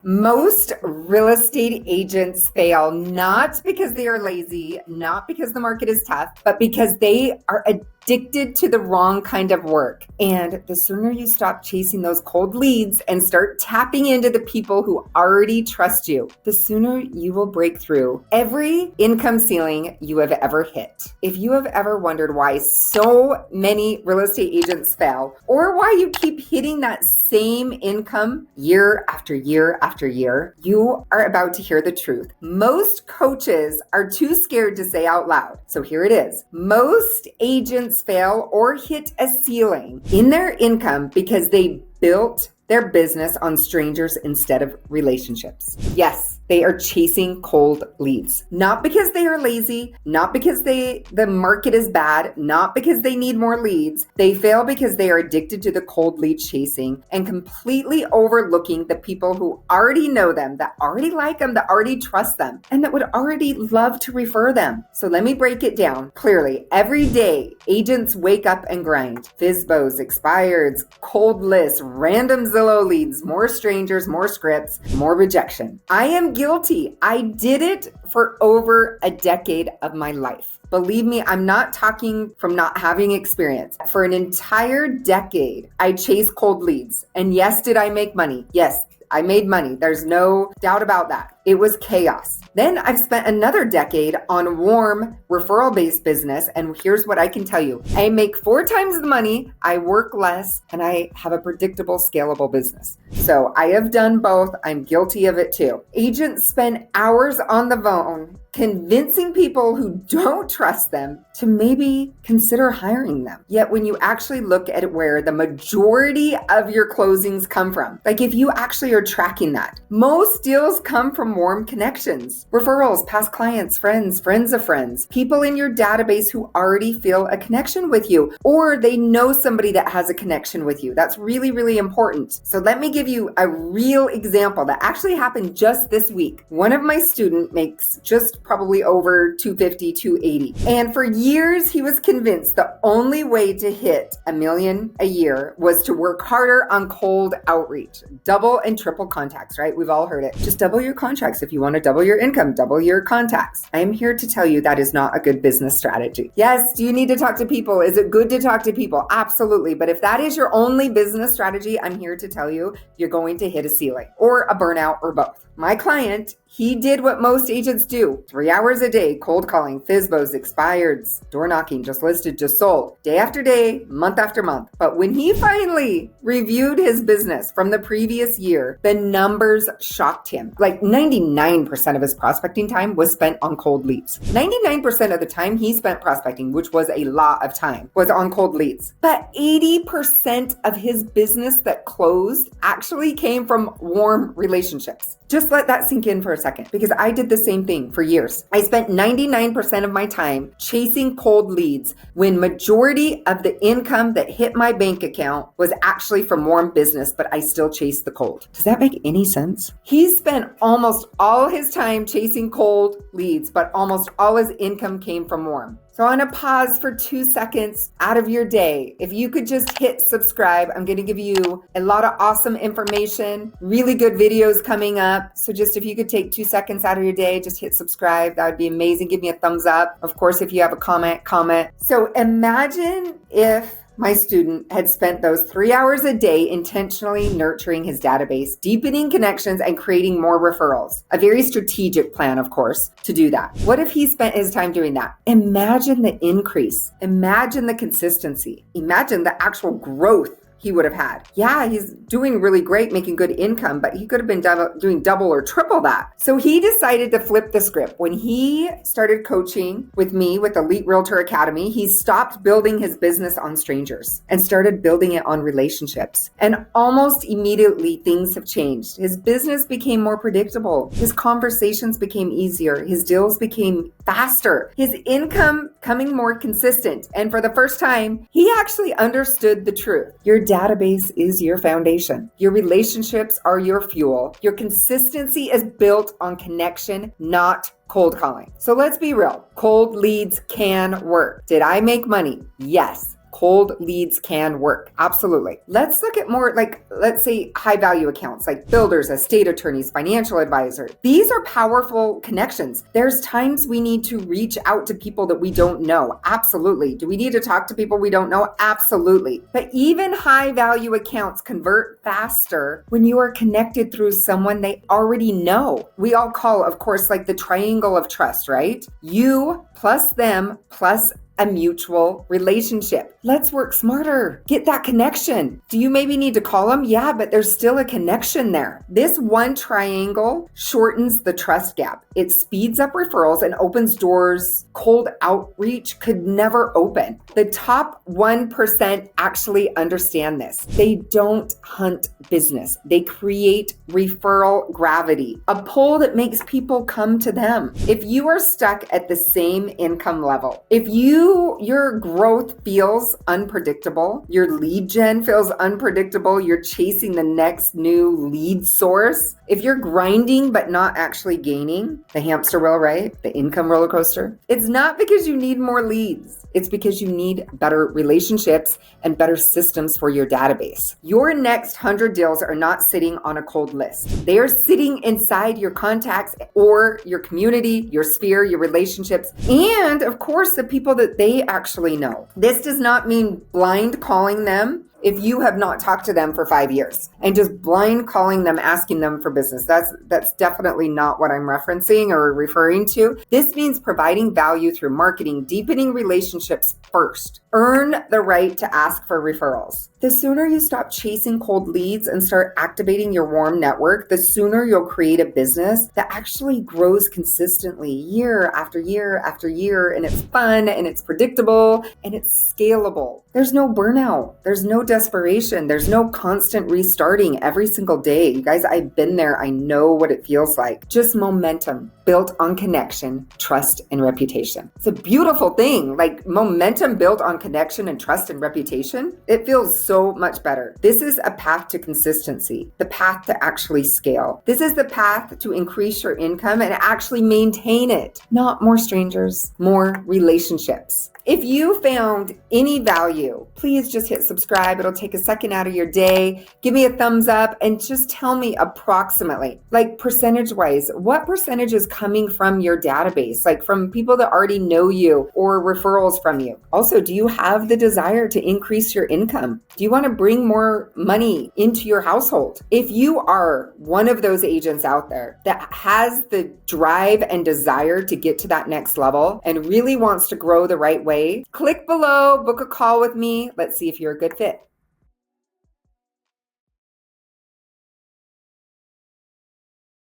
Most real estate agents fail not because they are lazy, not because the market is tough, but because they are addicted to the wrong kind of work. And the sooner you stop chasing those cold leads and start tapping into the people who already trust you, the sooner you will break through every income ceiling you have ever hit. If you have ever wondered why so many real estate agents fail, or why you keep hitting that same income year after year after year, you are about to hear the truth. Most coaches are too scared to say out loud. So here it is. Most agents fail or hit a ceiling in their income because they built their business on strangers instead of relationships. Yes, they are chasing cold leads. Not because they are lazy, not because the market is bad, not because they need more leads. They fail because they are addicted to the cold lead chasing and completely overlooking the people who already know them, that already like them, that already trust them, and that would already love to refer them. So let me break it down clearly. Every day, agents wake up and grind. FSBOs, expireds, cold lists, random Zillow leads, more strangers, more scripts, more rejection. I am guilty. I did it for over a decade of my life. Believe me, I'm not talking from not having experience. For an entire decade, I chased cold leads. And yes, did I make money? Yes, I made money. There's no doubt about that. It was chaos. Then I've spent another decade on warm referral-based business. And here's what I can tell you. I make 4 times the money, I work less, and I have a predictable, scalable business. So I have done both. I'm guilty of it too. Agents spend hours on the phone convincing people who don't trust them to maybe consider hiring them. Yet when you actually look at where the majority of your closings come from, like if you actually are tracking that, most deals come from warm connections, referrals, past clients, friends of friends, people in your database who already feel a connection with you, or they know somebody that has a connection with you. That's really, really important. So let me give you a real example that actually happened just this week. One of my students makes just probably over 250, 280. And for years, he was convinced the only way to hit $1 million a year was to work harder on cold outreach, double and triple contacts, right? We've all heard it. Just double your contacts. If you want to double your income, double your contacts. I am here to tell you that is not a good business strategy. Yes, do you need to talk to people? Is it good to talk to people? Absolutely. But if that is your only business strategy, I'm here to tell you, you're going to hit a ceiling or a burnout or both. My client, he did what most agents do. 3 hours a day, cold calling, FSBOs, expireds, door knocking, just listed, just sold, day after day, month after month. But when he finally reviewed his business from the previous year, the numbers shocked him. Like 99% of his prospecting time was spent on cold leads. 99% of the time he spent prospecting, which was a lot of time, was on cold leads. But 80% of his business that closed actually came from warm relationships. Just let that sink in for a second, because I did the same thing for years. I spent 99% of my time chasing cold leads when majority of the income that hit my bank account was actually from warm business, but I still chased the cold. Does that make any sense? He spent almost all his time chasing cold leads, but almost all his income came from warm. So I want to pause for 2 seconds out of your day. If you could just hit subscribe, I'm going to give you a lot of awesome information, really good videos coming up. So just if you could take 2 seconds out of your day, just hit subscribe. That would be amazing. Give me a thumbs up. Of course, if you have a comment. So imagine if my student had spent those 3 hours a day intentionally nurturing his database, deepening connections, and creating more referrals. A very strategic plan, of course, to do that. What if he spent his time doing that? Imagine the increase. Imagine the consistency. Imagine the actual growth he would have had. Yeah, he's doing really great, making good income, but he could have been doing double or triple that. So he decided to flip the script. When he started coaching with me with Elite Realtor Academy, he stopped building his business on strangers and started building it on relationships. And almost immediately things have changed. His business became more predictable. His conversations became easier. His deals became faster. His income coming more consistent. And for the first time, he actually understood the truth. Your database is your foundation. Your relationships are your fuel. Your consistency is built on connection, not cold calling. So let's be real. Cold leads can work. Did I make money? Yes. Cold leads can work. Absolutely. Let's look at more like, let's say, high value accounts like builders, estate attorneys, financial advisors. These are powerful connections. There's times we need to reach out to people that we don't know. Absolutely. Do we need to talk to people we don't know? Absolutely. But even high value accounts convert faster when you are connected through someone they already know. We all call, of course, like the triangle of trust, right? You plus them plus a mutual relationship. Let's work smarter. Get that connection. Do you maybe need to call them? Yeah, but there's still a connection there. This one triangle shortens the trust gap. It speeds up referrals and opens doors cold outreach could never open. The top 1% actually understand this. They don't hunt business. They create referral gravity, a pull that makes people come to them. If you are stuck at the same income level, if your growth feels unpredictable, your lead gen feels unpredictable, you're chasing the next new lead source, if you're grinding but not actually gaining, the hamster wheel, right? The income roller coaster, it's not because you need more leads. It's because you need better relationships and better systems for your database. Your next 100 deals are not sitting on a cold list. They are sitting inside your contacts or your community, your sphere, your relationships, and of course, the people that they actually know. This does not mean blind calling them if you have not talked to them for 5 years and just blind calling them, asking them for business. That's definitely not what I'm referencing or referring to. This means providing value through marketing, deepening relationships first. Earn the right to ask for referrals. The sooner you stop chasing cold leads and start activating your warm network, the sooner you'll create a business that actually grows consistently year after year after year, and it's fun and it's predictable and it's scalable. There's no burnout. There's no desperation. There's no constant restarting every single day. You guys, I've been there. I know what it feels like. Just momentum built on connection, trust, and reputation. It's a beautiful thing. Like momentum built on connection and trust and reputation. It feels so much better. This is a path to consistency, the path to actually scale. This is the path to increase your income and actually maintain it. Not more strangers, more relationships. If you found any value, please just hit subscribe. It'll take a second out of your day. Give me a thumbs up and just tell me approximately, like percentage-wise, what percentage is coming from your database, like from people that already know you or referrals from you. Also, do you have the desire to increase your income? Do you want to bring more money into your household? If you are one of those agents out there that has the drive and desire to get to that next level and really wants to grow the right way, click below, book a call with me. Let's see if you're a good fit.